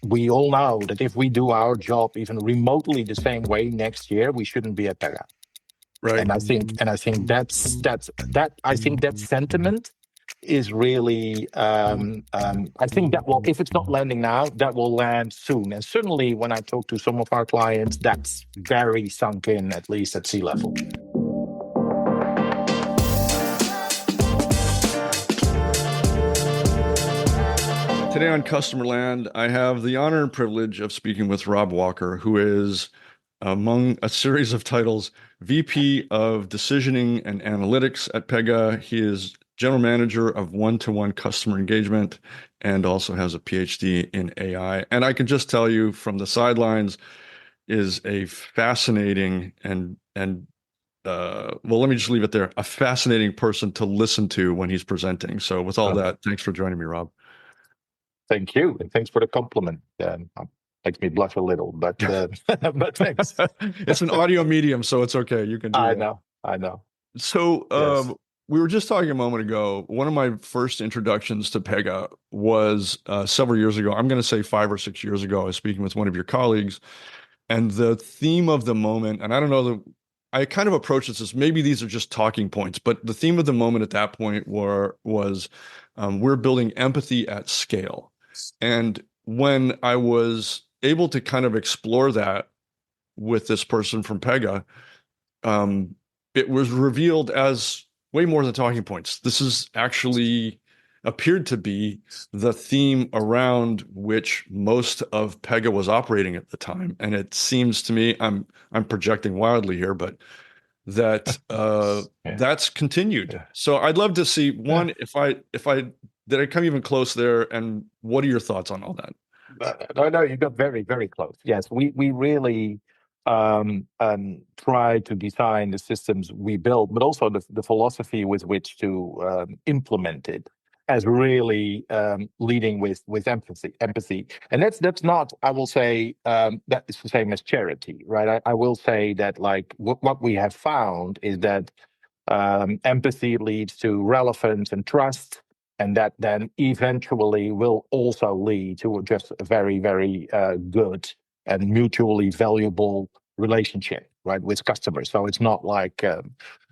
we all know that if we do our job even remotely the same way next year, we shouldn't be at Pega. Right. And I think that sentiment is really I think that will, if it's not landing now, that will land soon. And certainly when I talk to some of our clients, that's very sunk in, at least at sea level. Today on Customer Land, I have the honor and privilege of speaking with Rob Walker, who is, among a series of titles, VP of Decisioning and Analytics at Pega. He is General Manager of One-to-One Customer Engagement and also has a PhD in AI. And I can just tell you from the sidelines, is a fascinating well, let me just leave it there. A fascinating person to listen to when he's presenting. So with all that, thanks for joining me, Rob. Thank you, and thanks for the compliment. Makes me blush a little, but but thanks. It's an audio medium, so it's okay. You can do that. I know. So Yes. we were just talking a moment ago. One of my first introductions to Pega was several years ago. I'm going to say 5 or 6 years ago. I was speaking with one of your colleagues, and the theme of the moment, and I don't know, I kind of approached this as maybe these are just talking points, but the theme of the moment at that point was we're building empathy at scale. And when I was able to kind of explore that with this person from Pega, it was revealed as way more than talking points. This is actually appeared to be the theme around which most of Pega was operating at the time. And it seems to me, I'm projecting wildly here, but that that's continued. Yeah. So I'd love to see one, if I did I come even close there, and what are your thoughts on all that? No, you got very, very close. Yes, we really try to design the systems we build, but also the philosophy with which to implement it, as really leading with empathy, and that's not. I will say that is the same as charity, right? I will say that like what we have found is that empathy leads to relevance and trust, and that then eventually will also lead to just a very, very good and mutually valuable relationship, right, with customers. So it's not like,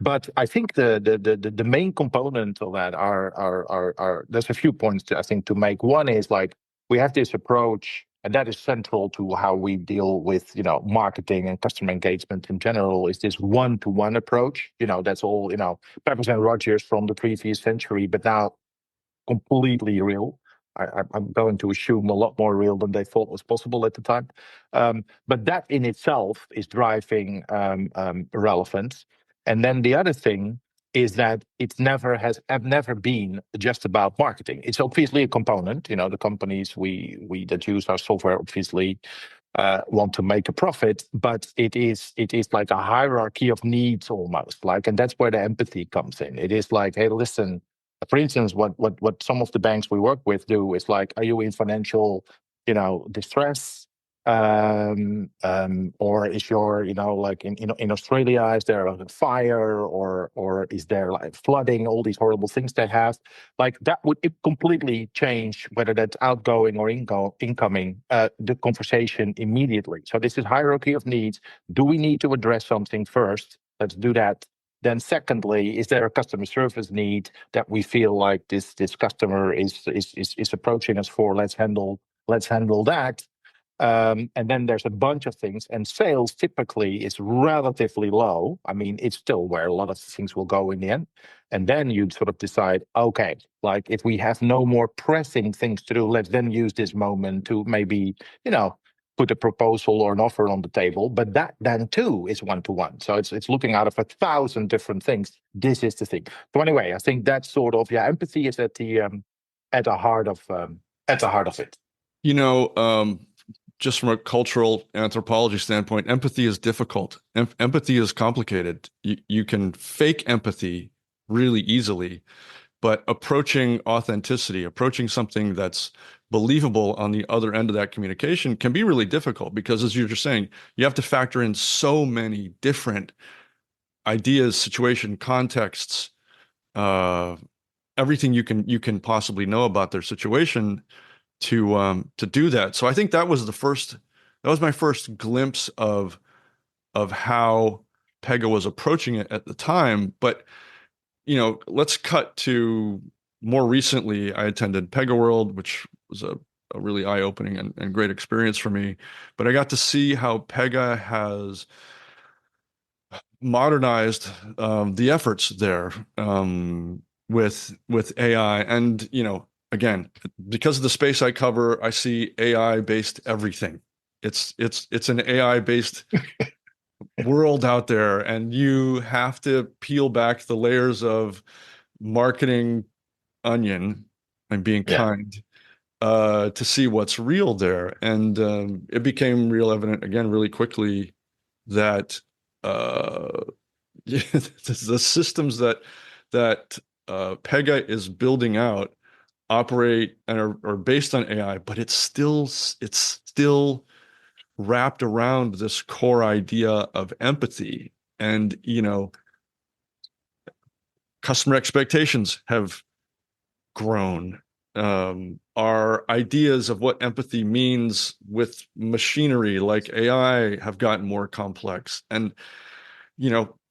but I think the main component of that are there's a few points I think to make. One is like we have this approach, and that is central to how we deal with marketing and customer engagement in general. Is this one-to-one approach? That's all Peppers and Rogers from the previous century, but now completely real. I'm going to assume a lot more real than they thought was possible at the time. But that in itself is driving relevance. And then the other thing is that it's never been just about marketing. It's obviously a component. The companies we that use our software obviously want to make a profit, but it is like a hierarchy of needs almost, like, and that's where the empathy comes in. It is like, hey, listen. For instance, what some of the banks we work with do is like, are you in financial, distress, or is your, like in Australia, is there a fire, or is there like flooding? All these horrible things they have, like that would completely change whether that's outgoing or incoming the conversation immediately. So this is hierarchy of needs. Do we need to address something first? Let's do that. Then secondly, is there a customer service need that we feel like this customer is approaching us for? Let's handle that. And then there's a bunch of things, and sales typically is relatively low. I mean, it's still where a lot of things will go in the end. And then you sort of decide, okay, like if we have no more pressing things to do, let's then use this moment to maybe, put a proposal or an offer on the table. But that then too is one-to-one. So it's looking out of 1,000 different things. This is the thing. So anyway, I think that sort of empathy is at the heart of it. Just from a cultural anthropology standpoint, empathy is difficult. Empathy is complicated. You can fake empathy really easily, but approaching authenticity, approaching something that's believable on the other end of that communication can be really difficult, because as you're just saying, you have to factor in so many different ideas, situation, contexts, everything you can possibly know about their situation. to do that. So I think that was my first glimpse of how Pega was approaching it at the time. But let's cut to more recently. I attended Pega World, which was a really eye-opening and great experience for me. But I got to see how Pega has modernized the efforts there with AI. And again, because of the space I cover, I see AI-based everything. It's an AI-based world out there, and you have to peel back the layers of marketing onion and being Yeah. kind to see what's real there. And it became real evident again really quickly that uh, the systems that Pega is building out operate and are based on AI, but it's still wrapped around this core idea of empathy. And customer expectations have grown. Our ideas of what empathy means with machinery like AI have gotten more complex. And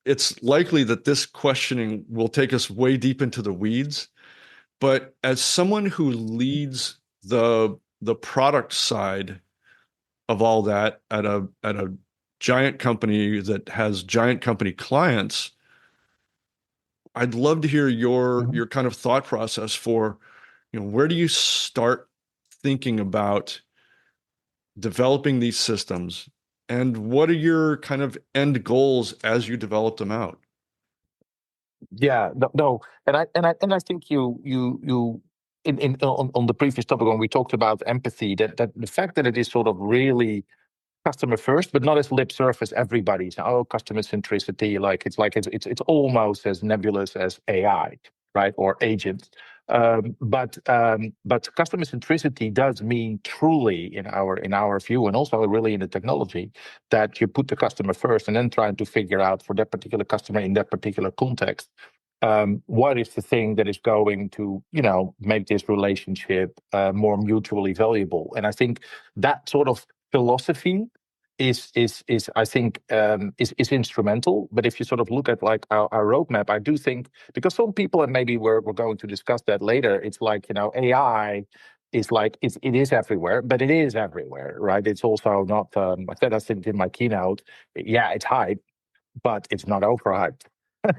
it's likely that this questioning will take us way deep into the weeds. But as someone who leads the product side of all that at a giant company that has giant company clients, I'd love to hear Mhm. your kind of thought process for, where do you start thinking about developing these systems, and what are your kind of end goals as you develop them out? Yeah, no, no, and I think you in on the previous topic when we talked about empathy, that the fact that it is sort of really customer first, but not as lip service. Everybody's customer centricity, like it's almost as nebulous as AI, right, or agents. But customer centricity does mean truly in our view, and also really in the technology, that you put the customer first, and then trying to figure out for that particular customer in that particular context, what is the thing that is going to make this relationship more mutually valuable. And I think that sort of philosophy is I think is instrumental. But if you sort of look at like our roadmap, I do think, because some people, and maybe we're going to discuss that later, it's like AI is like it is everywhere, but it is everywhere, right? It's also not. I said in my keynote, yeah, it's hype, but it's not overhyped.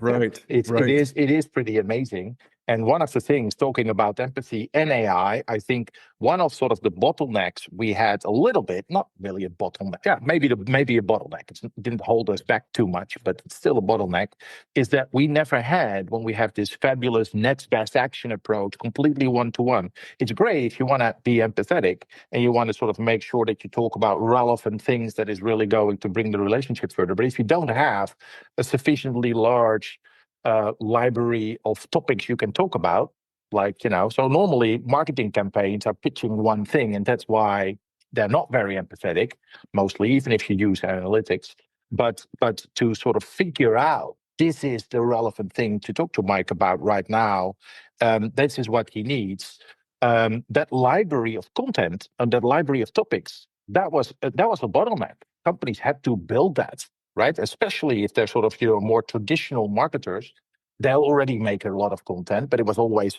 Right, It's it right, is it is pretty amazing. And one of the things, talking about empathy and AI, I think one of sort of the bottlenecks we had a little bit, not really a bottleneck, yeah, maybe a bottleneck. It didn't hold us back too much, but it's still a bottleneck, is that we never had, when we have this fabulous next best action approach, completely one-to-one. It's great if you want to be empathetic and you want to sort of make sure that you talk about relevant things that is really going to bring the relationship further. But if you don't have a sufficiently large library of topics you can talk about, so normally marketing campaigns are pitching one thing, and that's why they're not very empathetic, mostly, even if you use analytics. But to sort of figure out, this is the relevant thing to talk to Mike about right now, this is what he needs. That library of content and that library of topics, that was a bottleneck. Companies had to build that, right? Especially if they're sort of more traditional marketers, they'll already make a lot of content, but it was always,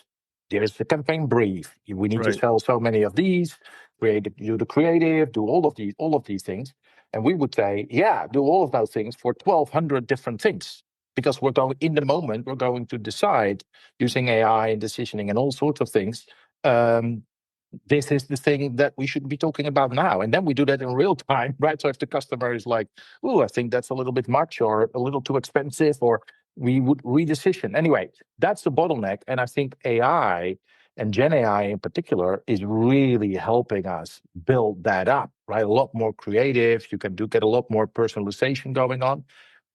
there's the campaign brief. We need to right, sell so many of these. Do the creative, do all of these things, and we would say, yeah, do all of those things for 1,200 different things, because we're going in the moment. We're going to decide using AI and decisioning and all sorts of things. Um, this is the thing that we should be talking about now. And then we do that in real time, right? So if the customer is like, oh, I think that's a little bit much or a little too expensive, or we would redecision. Anyway, that's the bottleneck. And I think AI and Gen AI in particular is really helping us build that up, right? A lot more creative. You can get a lot more personalization going on.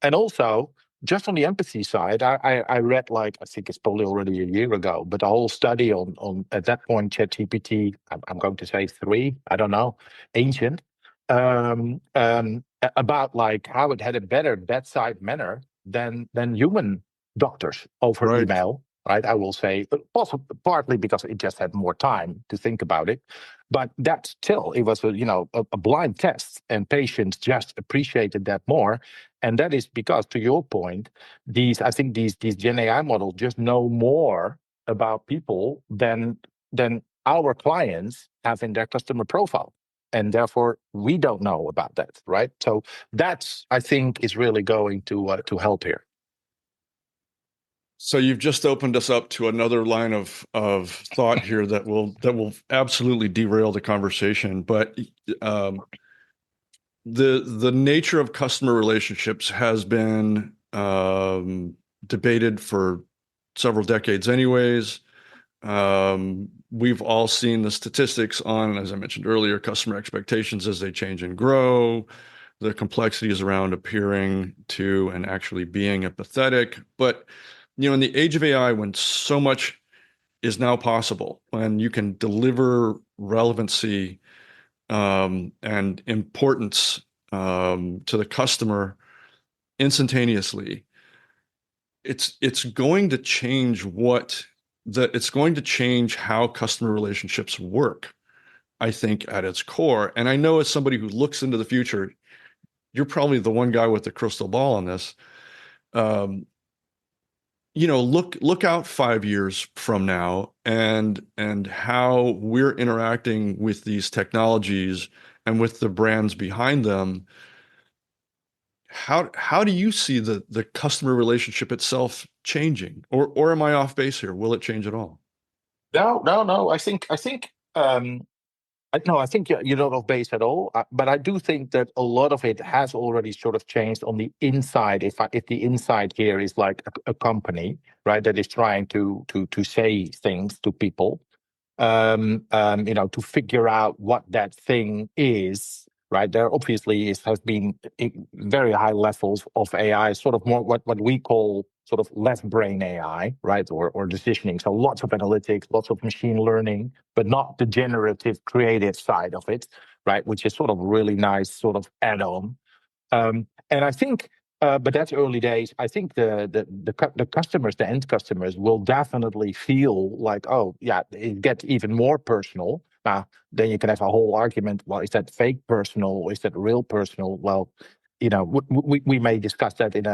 And also, just on the empathy side, I read, like, I think it's probably already a year ago, but a whole study on at that point ChatGPT, I'm going to say three, I don't know, ancient, about like how it had a better bedside manner than human doctors over right, email. right? I will say, also partly because it just had more time to think about it, but that still, it was a blind test, and patients just appreciated that more. And that is because, to your point, I think these Gen AI models just know more about people than our clients have in their customer profile, and therefore we don't know about that, right? So that's, I think, is really going to help here. So you've just opened us up to another line of thought here that will absolutely derail the conversation. But the nature of customer relationships has been debated for several decades, anyways. We've all seen the statistics on, as I mentioned earlier, customer expectations as they change and grow, the complexities around appearing to and actually being empathetic. But in the age of AI, when so much is now possible, when you can deliver relevancy and importance to the customer instantaneously, it's going to change it's going to change how customer relationships work, I think, at its core. And I know, as somebody who looks into the future, you're probably the one guy with the crystal ball on this. Look out 5 years from now, and how we're interacting with these technologies and with the brands behind them. How do you see the customer relationship itself changing, or am I off base here? Will it change at all? No. I think you're not off base at all. But I do think that a lot of it has already sort of changed on the inside. If the inside here is like a company, right, that is trying to say things to people, to figure out what that thing is, right? There obviously has been very high levels of AI, sort of more what we call sort of left brain AI, right? Or decisioning. So lots of analytics, lots of machine learning, but not the generative creative side of it, right? Which is sort of really nice sort of add-on. And I think, but that's early days. I think the customers, the end customers, will definitely feel like, oh yeah, it gets even more personal. Now, then you can have a whole argument. Well, is that fake personal? Is that real personal? Well, we may discuss that in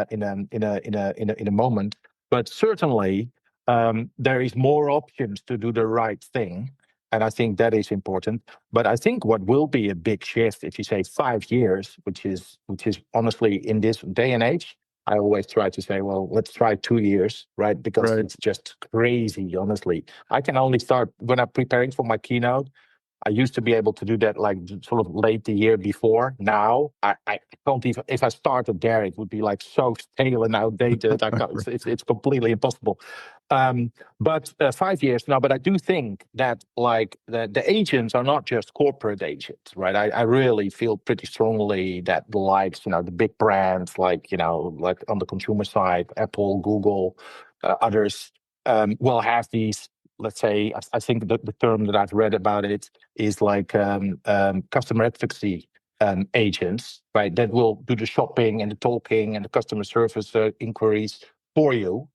a moment. But certainly, there is more options to do the right thing, and I think that is important. But I think what will be a big shift, if you say 5 years, which is honestly in this day and age, I always try to say, well, let's try 2 years, right? Because Right. it's just crazy, honestly. I can only start when I'm preparing for my keynote. I used to be able to do that like sort of late the year before. Now I can't even. If I started there, it would be like so stale and outdated. I can't, it's completely impossible. But 5 years now. But I do think that like the agents are not just corporate agents, right? I really feel pretty strongly that the likes, the big brands like on the consumer side, Apple, Google, others will have these. Let's say, I think the term that I've read about it is like customer advocacy agents, right? That will do the shopping and the talking and the customer service inquiries for you,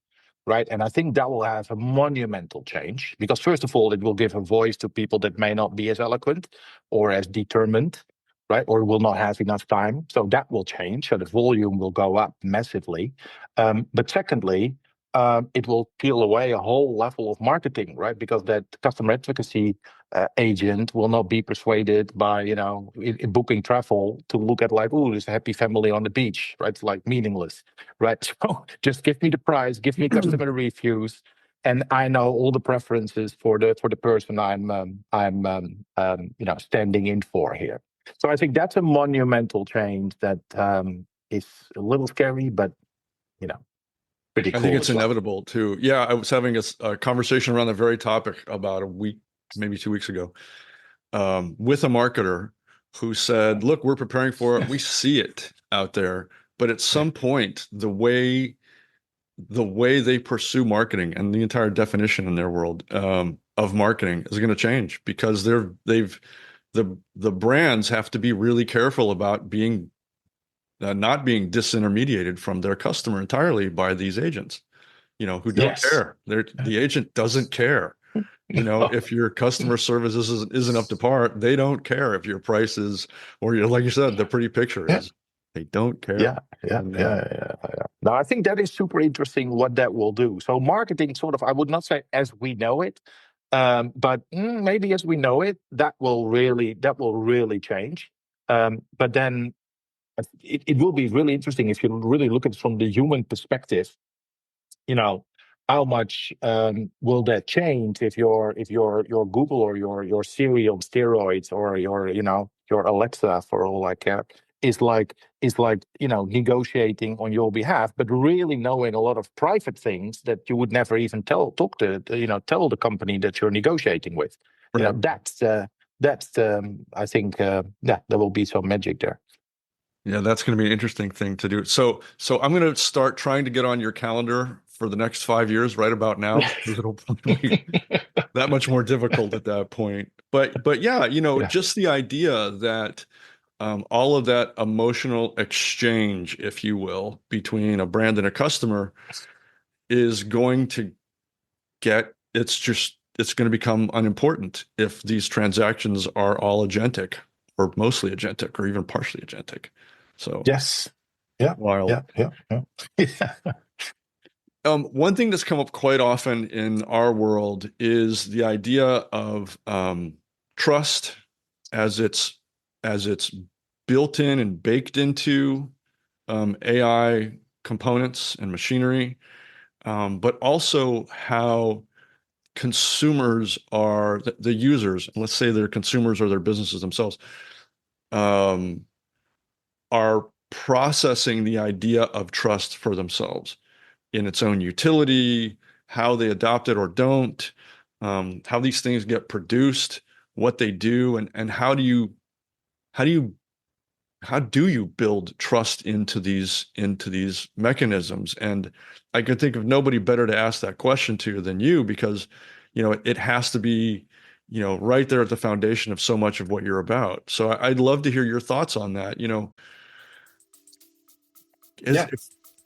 right? And I think that will have a monumental change because, first of all, it will give a voice to people that may not be as eloquent or as determined, right? Or will not have enough time. So that will change. So the volume will go up massively. But secondly, it will peel away a whole level of marketing, right? Because that customer advocacy agent will not be persuaded by, in booking travel to look at like, oh, there's a happy family on the beach, right? It's like meaningless, right? So just give me the price, give me customer reviews, and I know all the preferences for the person I'm standing in for here. So I think that's a monumental change that is a little scary, but you know pretty I think cool it's as well. inevitable too. Yeah, I was having a conversation around the very topic about a week, maybe 2 weeks ago, with a marketer who said, "Look, we're preparing for it. We see it out there, but at some point, the way they pursue marketing and the entire definition in their world of marketing is going to change because the brands have to be really careful about not being disintermediated from their customer entirely by these agents." who don't Yes. care. The agent doesn't care. If your customer service isn't up to par, they don't care if your price is, or like you said, the pretty picture Yeah. is. They don't care. Yeah, yeah, And yeah, yeah, yeah. Now, I think that is super interesting what that will do. So, marketing, sort of, I would not say as we know it, but maybe as we know it, that will really change. But then it will be really interesting if you really look at it from the human perspective. you know how much will that change if your Google or your Siri on steroids, or your Alexa, for all I care, is like negotiating on your behalf, but really knowing a lot of private things that you would never even tell the company that you're negotiating with. right. That's I think there will be some magic there. Yeah, that's going to be an interesting thing to do. So I'm going to start trying to get on your calendar for the next 5 years right about now, because it'll probably be that much more difficult at that point. But yeah, Yeah. just the idea that all of that emotional exchange, if you will, between a brand and a customer is going to it's going to become unimportant if these transactions are all agentic, or mostly agentic, or even partially agentic. So Yes. Yeah. wild. Yeah. Yeah. Yeah. One thing that's come up quite often in our world is the idea of trust, as it's built in and baked into AI components and machinery, but also how consumers are the users, and let's say they're consumers or their businesses themselves, um, are processing the idea of trust for themselves in its own utility, how they adopt it or don't, how these things get produced, what they do, and how do you how do you build trust into these mechanisms? And I could think of nobody better to ask that question to than you, because it has to be right there at the foundation of so much of what you're about. So I'd love to hear your thoughts on that. Yeah.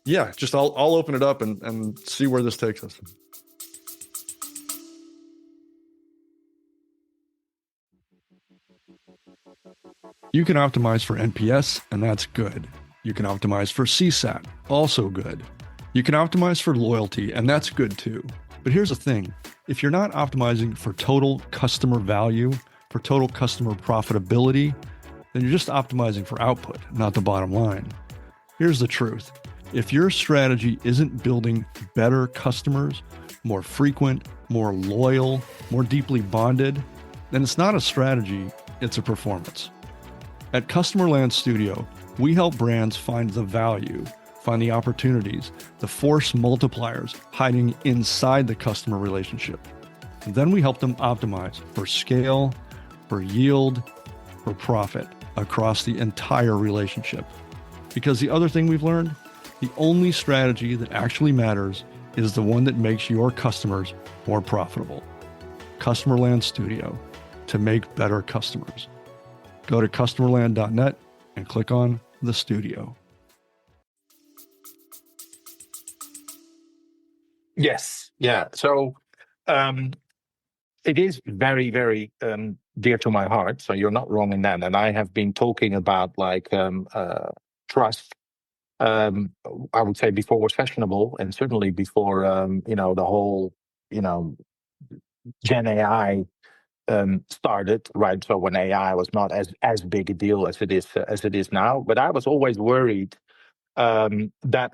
Yeah, just I'll open it up and see where this takes us. You can optimize for NPS, and that's good. You can optimize for CSAT, also good. You can optimize for loyalty, and that's good too. But here's the thing, if you're not optimizing for total customer value, for total customer profitability, then you're just optimizing for output, not the bottom line. Here's the truth. If your strategy isn't building better customers, more frequent, more loyal, more deeply bonded, then it's not a strategy, it's a performance. At Customerland Studio, we help brands find the value, find the opportunities, the force multipliers hiding inside the customer relationship. And then we help them optimize for scale, for yield, for profit across the entire relationship. Because the other thing we've learned, the only strategy that actually matters is the one that makes your customers more profitable. Customerland Studio, to make better customers. Go to customerland.net and click on the studio. Yes. Yeah. So it is very, very dear to my heart. So you're not wrong in that. And I have been talking about trust. I would say before it was fashionable, and certainly before the whole you know Gen AI started, right? So when AI was not as big a deal as it is now, but I was always worried that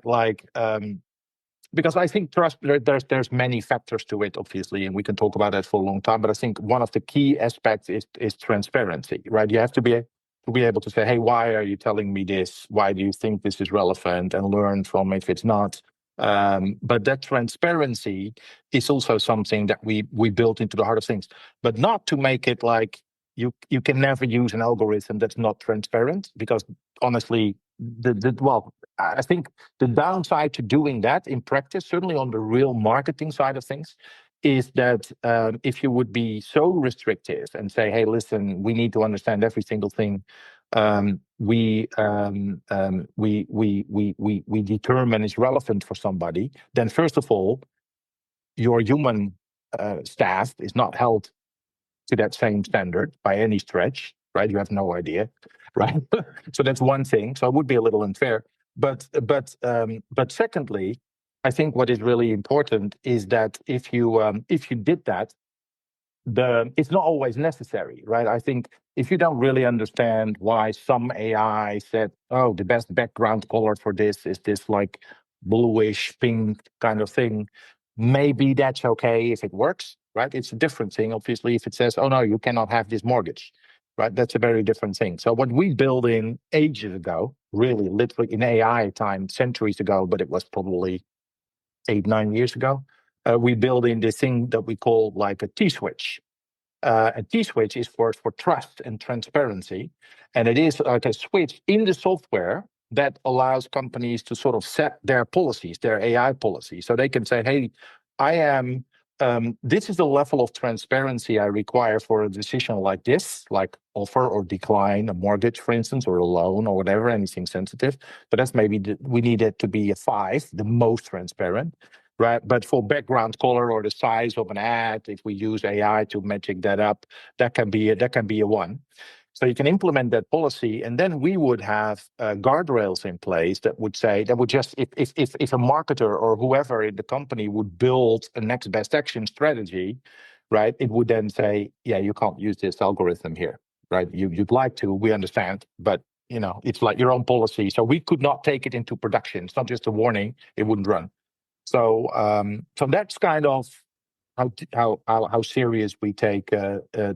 because I think trust, there's many factors to it, obviously, and we can talk about that for a long time. But I think one of the key aspects is transparency, right? You have to be able to say, hey, why are you telling me this? Why do you think this is relevant? And learn from if it's not. But that transparency is also something that we built into the heart of things, but not to make it like you can never use an algorithm that's not transparent, because honestly, I think the downside to doing that in practice, certainly on the real marketing side of things, is that if you would be so restrictive and say, hey, listen, we need to understand every single thing we determine is relevant for somebody, then first of all, your human staff is not held to that same standard by any stretch, right? You have no idea, right? So that's one thing. So it would be a little unfair. But secondly, I think what is really important is that if you did that, it's not always necessary, right? I think if you don't really understand why some AI said, oh, the best background color for this is this like bluish pink kind of thing, maybe that's okay if it works, right? It's a different thing, obviously, if it says, oh no, you cannot have this mortgage, right? That's a very different thing. So what we built in ages ago, really literally in AI time, centuries ago, but it was probably 8, 9 years ago, we built in this thing that we call like a T-switch. A T-switch is for trust and transparency, and it is like a switch in the software that allows companies to sort of set their policies, their AI policies, so they can say, "Hey, I am. This is the level of transparency I require for a decision like this, like offer or decline a mortgage, for instance, or a loan or whatever, anything sensitive. So that's maybe we need it to be a 5, the most transparent." Right, but for background color or the size of an ad, if we use AI to magic that up, that can be a 1. So you can implement that policy, and then we would have guardrails in place that would say that would just if a marketer or whoever in the company would build a next best action strategy, right? It would then say, yeah, you can't use this algorithm here, right? You'd like to, we understand, but it's like your own policy. So we could not take it into production. It's not just a warning; it wouldn't run. So that's kind of how serious we take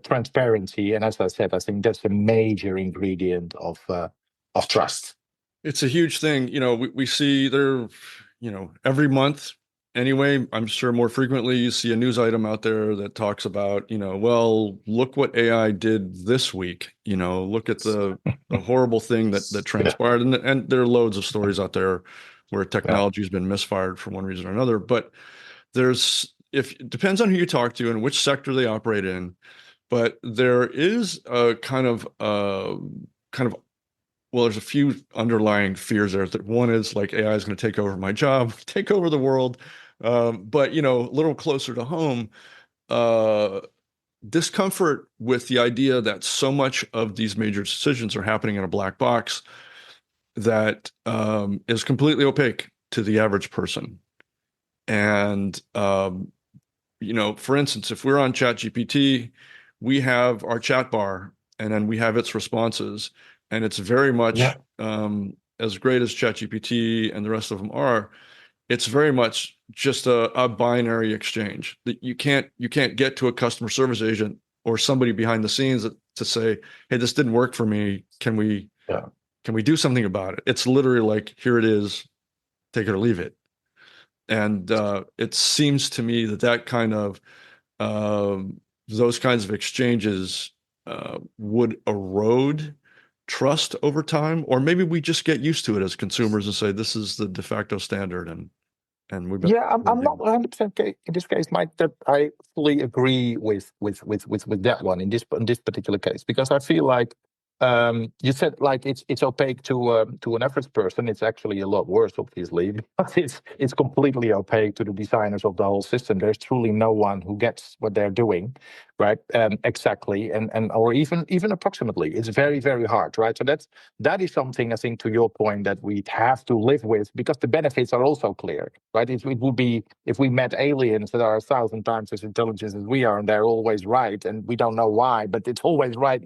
transparency. And as I said, I think that's a major ingredient of trust. It's a huge thing. We see there, every month anyway, I'm sure more frequently you see a news item out there that talks about, well, look what AI did this week. Look at the horrible thing that transpired. And there are loads of stories out there where technology has been misfired for one reason or another. But it depends on who you talk to and which sector they operate in. But there is a kind of well, there's a few underlying fears there. One is like AI is going to take over my job, take over the world. But a little closer to home, discomfort with the idea that so much of these major decisions are happening in a black box that is completely opaque to the average person. And for instance, if we're on ChatGPT, we have our chat bar, and then we have its responses, and it's very much as great as ChatGPT and the rest of them are. It's very much just a binary exchange that you can't get to a customer service agent or somebody behind the scenes to say, "Hey, this didn't work for me. Can we do something about it?" It's literally like, "Here it is, take it or leave it." And it seems to me that kind of those kinds of exchanges would erode trust over time, or maybe we just get used to it as consumers and say this is the de facto standard, and we better. Yeah, I'm not 100% in this case, Mike. That I fully agree with that one in this particular case, because I feel like you said like it's opaque to an average person. It's actually a lot worse, obviously, because it's completely opaque to the designers of the whole system. There's truly no one who gets what they're doing, right? Exactly, and or even approximately. It's very, very hard, right? So that is something, I think, to your point, that we have to live with, because the benefits are also clear, right? It would be if we met aliens that are 1,000 times as intelligent as we are, and they're always right, and we don't know why, but it's always right.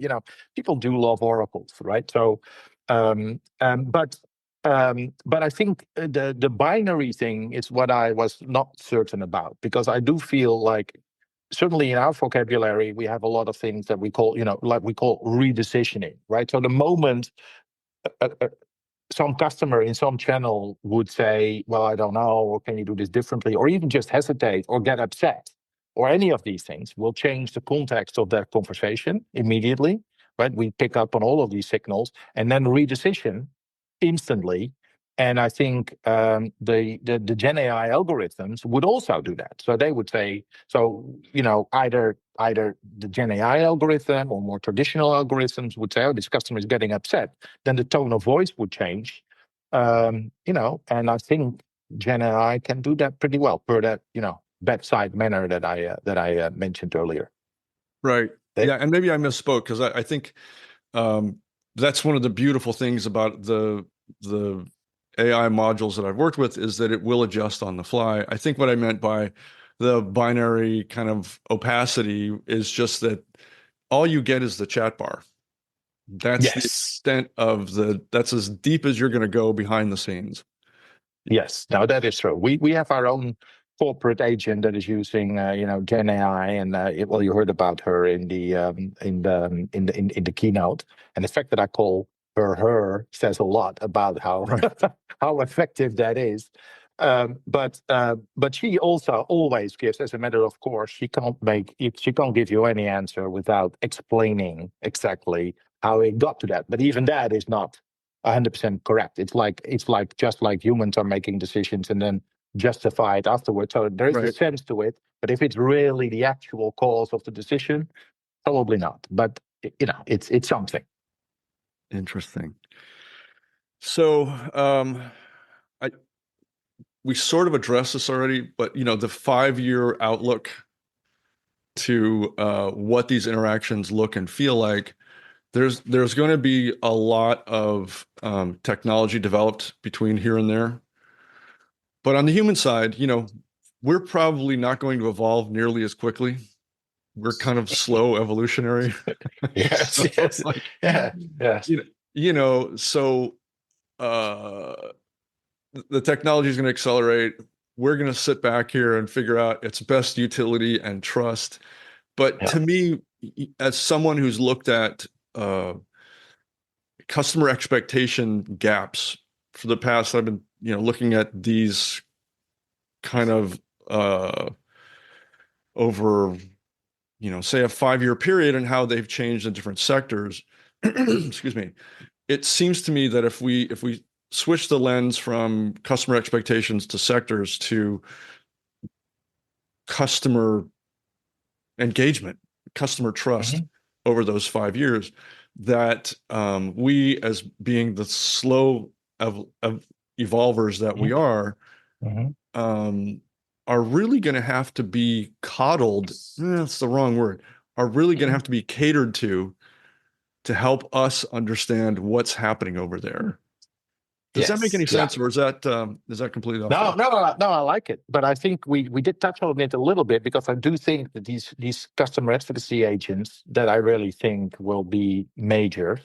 People do love oracles, right? So, but I think the binary thing is what I was not certain about, because I do feel like certainly in our vocabulary we have a lot of things that we call, like we call redecisioning, right? So the moment some customer in some channel would say, well, I don't know, or can you do this differently, or even just hesitate or get upset, or any of these things, will change the context of that conversation immediately, right? We pick up on all of these signals and then redecision instantly. And I think the Gen AI algorithms would also do that. So they would say, so either the Gen AI algorithm or more traditional algorithms would say, oh, this customer is getting upset. Then the tone of voice would change. And I think Gen AI can do that pretty well per that bedside manner that I mentioned earlier. Right. They, Yeah, and maybe I misspoke because I think that's one of the beautiful things about the AI modules that I've worked with is that it will adjust on the fly. I think what I meant by the binary kind of opacity is just that all you get is the chat bar. That's the yes. extent of that's as deep as you're going to go behind the scenes. Yes, no, that is true. We have our own corporate agent that is using Gen AI, and well, you heard about her in the keynote, and the fact that I call her says a lot about how Right. how effective that is. But she also always gives, as a matter of course, she can't give you any answer without explaining exactly how it got to that. But even that is not 100% correct. It's like just like humans are making decisions and then justify it afterwards. So there is a Right. sense to it, but if it's really the actual cause of the decision, probably not. But it's something. Interesting. So, I we sort of addressed this already, but the 5-year outlook to what these interactions look and feel like, there's going to be a lot of technology developed between here and there. But on the human side, we're probably not going to evolve nearly as quickly. We're kind of slow evolutionary. Yes, So, yes, like, yeah, yes, so uh, the technology is going to accelerate. We're going to sit back here and figure out its best utility and trust. But yeah. to me, as someone who's looked at customer expectation gaps for the past, I've been, looking at these kind of over, say a 5-year period and how they've changed in different sectors. Excuse me. It seems to me that if we switch the lens from customer expectations to sectors to customer engagement, customer trust Mhm, over those 5 years, that we, as being the slow evolvers that we mhm, mhm. um, are really going to have to be coddled. That's the wrong word. Are really going to have to be catered to help us understand what's happening over there. Does that make Yes, any yeah. sense, or is that completely off No, base? no, no, no, I like it. But I think we did touch on it a little bit because I do think that these customer advocacy agents that I really think will be major,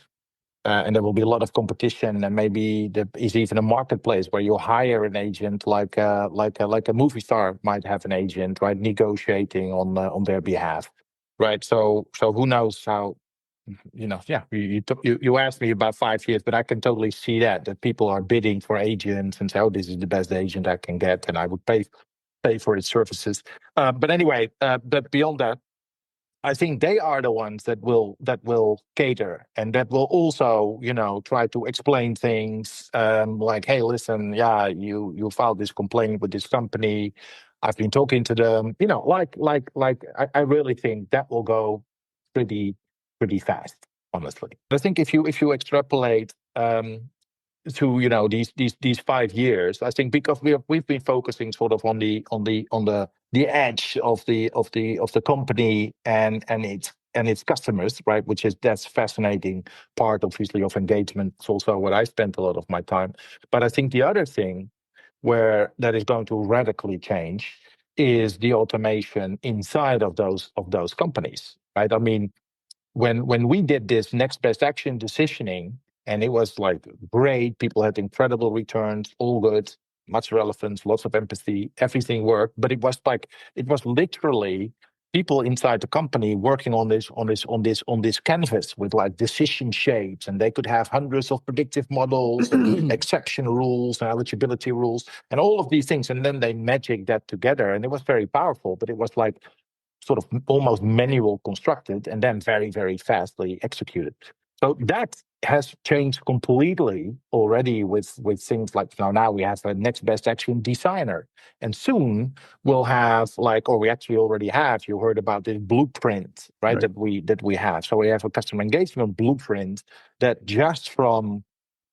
and there will be a lot of competition, and maybe there is even a marketplace where you hire an agent, like a movie star might have an agent, right, negotiating on their behalf, right? So who knows how yeah, you asked me about 5 years, but I can totally see that people are bidding for agents and say, oh, this is the best agent I can get, and I would pay for its services. But anyway, but beyond that, I think they are the ones that will cater and that will also, try to explain things like, hey, listen, yeah, you filed this complaint with this company. I've been talking to them, like I really think that will go pretty pretty fast, honestly. I think if you extrapolate to these 5 years, I think because we've been focusing sort of on the edge of the company and its customers, right? That's fascinating part, obviously, of engagement. It's also what I spent a lot of my time. But I think the other thing where that is going to radically change is the automation inside of those companies, right? I mean, when we did this next best action decisioning, and it was like great, people had incredible returns, all good, much relevance, lots of empathy, everything worked, but it was literally people inside the company working on this canvas with like decision shapes, and they could have hundreds of predictive models and exception rules and eligibility rules and all of these things, and then they magic that together, and it was very powerful, but it was like sort of almost manual constructed and then very, very fastly executed. So that has changed completely already with things like now we have a next best action designer, and soon we'll have like, or we actually already have, you heard about this blueprint, right? Right. That we have. So we have a customer engagement blueprint that just from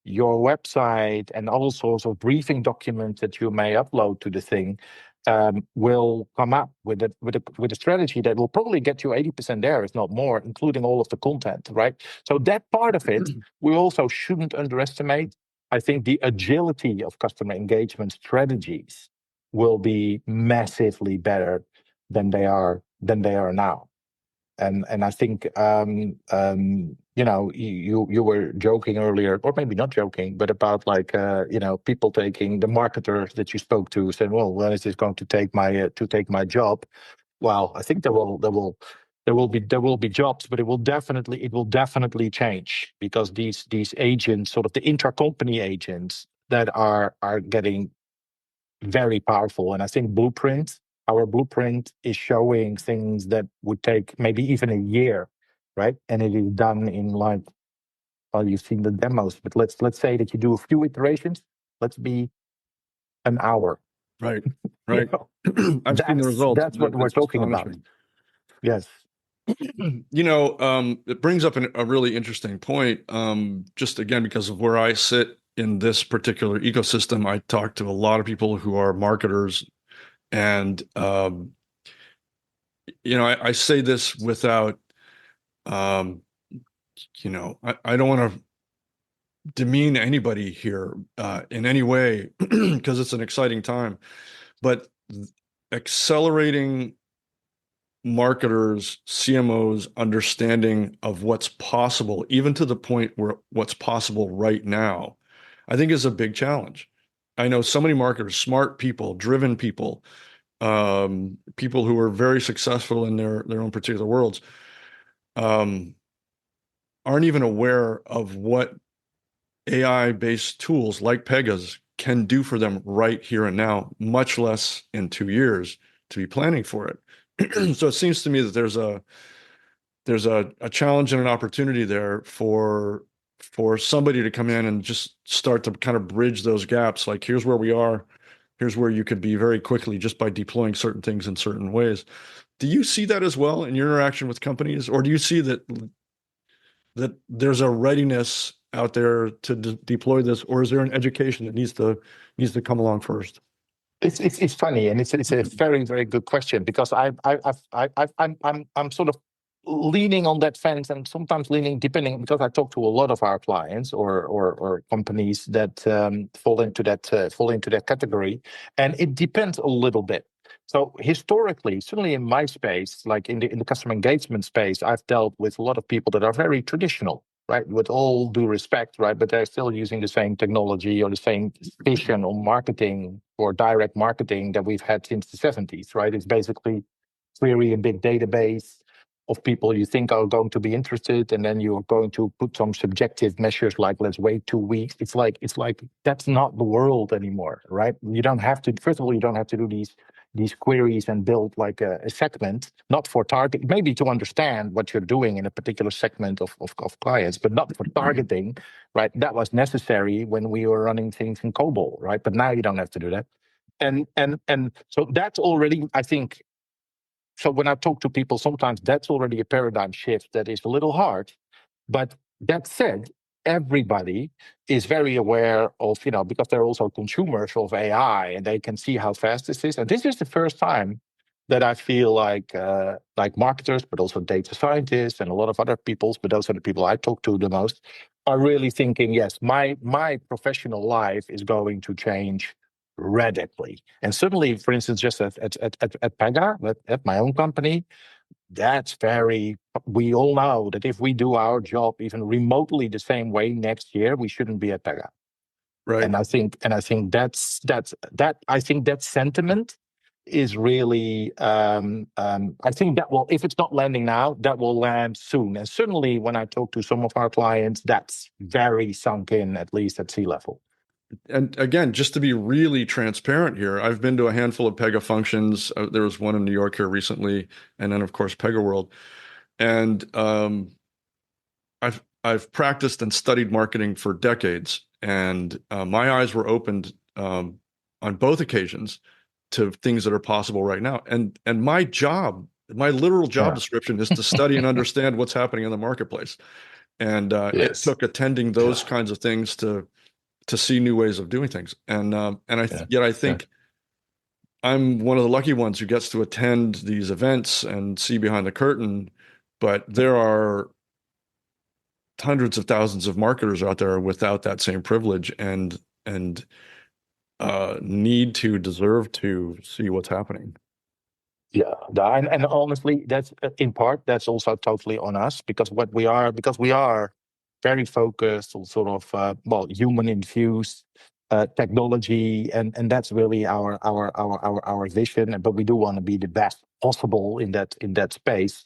your website and all sorts of briefing documents that you may upload to the thing, will come up with a strategy that will probably get you 80% there, if not more, including all of the content, right? So that part of it, we also shouldn't underestimate. I think the agility of customer engagement strategies will be massively better than they are now. And I think you were joking earlier, or maybe not joking, but about like people taking the marketers that you spoke to, saying, "Well, when is this going to take my job?" Well, I think there will be jobs, but it will definitely change, because these agents, sort of the intercompany agents, that are getting very powerful. And I think our blueprint is showing things that would take maybe even a year, right? And it is done in like, well, you've seen the demos, but let's say that you do a few iterations. Let's be an hour. Right. You Right. know, I've seen the that's results. that's what we're It's talking about. astonishing. Yes. It brings up a really interesting point. Just again, because of where I sit in this particular ecosystem, I talk to a lot of people who are marketers, and I say this without, um, I don't want to demean anybody here in any way because it's an exciting time, but accelerating marketers, CMOs understanding of what's possible, even to the point where what's possible right now, I think is a big challenge. I know so many marketers, smart people, driven people, people who are very successful in their own particular worlds, um, aren't even aware of what AI-based tools like Pegasus can do for them right here and now, much less in 2 years to be planning for it. So it seems to me that there's a challenge and an opportunity there for somebody to come in and just start to kind of bridge those gaps. Like, here's where we are, here's where you could be very quickly just by deploying certain things in certain ways. Do you see that as well in your interaction with companies, or do you see that there's a readiness out there to deploy this, or is there an education that needs to come along first? It's funny, and it's a very very good question, because I'm sort of leaning on that fence, and sometimes leaning, depending, because I talk to a lot of our clients, or companies that fall into that category, and it depends a little bit. So historically, certainly in my space, like in the customer engagement space, I've dealt with a lot of people that are very traditional, right? With all due respect, right? But they're still using the same technology or the same vision on marketing or direct marketing that we've had since the 70s, right? It's basically query a big database of people you think are going to be interested, and then you're going to put some subjective measures like, let's wait 2 weeks. It's like that's not the world anymore, right? You don't have to, first of all, you don't have to do these queries and build like a segment, not for target, maybe to understand what you're doing in a particular segment of clients, but not for targeting, right? That was necessary when we were running things in COBOL, right? But now you don't have to do that. And so that's already, I think, so when I talk to people, sometimes that's already a paradigm shift that is a little hard. But that said, everybody is very aware of, because they're also consumers of AI, and they can see how fast this is. And this is the first time that I feel like marketers, but also data scientists and a lot of other peoples, but those are the people I talk to the most, are really thinking, yes, my professional life is going to change radically. And certainly, for instance, just at Pega, at my own company, we all know that if we do our job even remotely the same way next year, we shouldn't be at Pega. Right. And I think I think that sentiment is really, I think that will, if it's not landing now, that will land soon. And certainly when I talk to some of our clients, that's very sunk in, at least at C-level. And again, just to be really transparent here, I've been to a handful of Pega functions. There was one in New York here recently, and then of course Pega World. And I've I've practiced and studied marketing for decades, and my eyes were opened on both occasions to things that are possible right now. And my job, my literal job Yeah. description is to study and understand what's happening in the marketplace. And it Yes. took attending those kinds of things to see new ways of doing things. And Yeah. yet I Yeah. think I'm one of the lucky ones who gets to attend these events and see behind the curtain, but there are hundreds of thousands of marketers out there without that same privilege and need to deserve to see what's happening. Yeah, and honestly, that's in part that's also totally on us because we are very focused on sort of well human infused technology, and that's really our vision. But we do want to be the best possible in that space.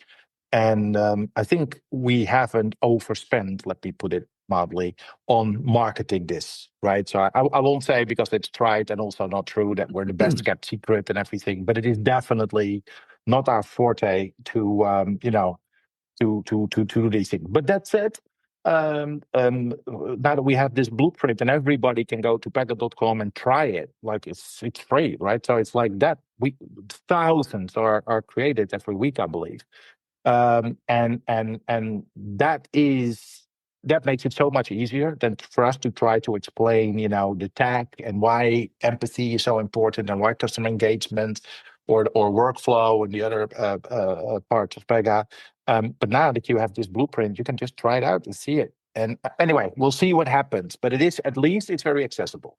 And I think we haven't overspent, let me put it mildly, on marketing this, right? So I won't say because it's tried and also not true that we're the best kept secret and everything, but it is definitely not our forte to, to do these things. But that said, now that we have this blueprint and everybody can go to pega.com and try it, like it's free, right? So it's like that. Thousands are created every week, I believe, and that makes it so much easier than for us to try to explain, the tech and why empathy is so important and why customer engagement or workflow and the other parts of Pega. But now that you have this blueprint, you can just try it out and see it. And anyway, we'll see what happens. But it is, at least it's very accessible.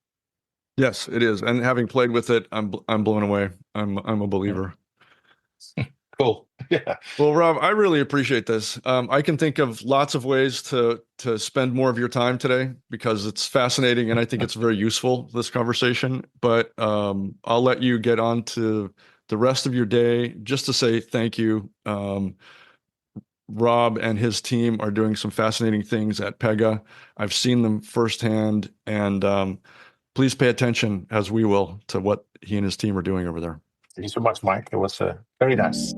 Yes, it is. And having played with it, I'm blown away. I'm a Yeah. believer. Cool. Yeah. Well, Rob, I really appreciate this. I can think of lots of ways to spend more of your time today because it's fascinating and I think it's very useful, this conversation. But I'll let you get on to the rest of your day just to say thank you. Rob and his team are doing some fascinating things at Pega. I've seen them firsthand, and please pay attention, as we will, to what he and his team are doing over there. Thank you so much, Mike. It was very nice.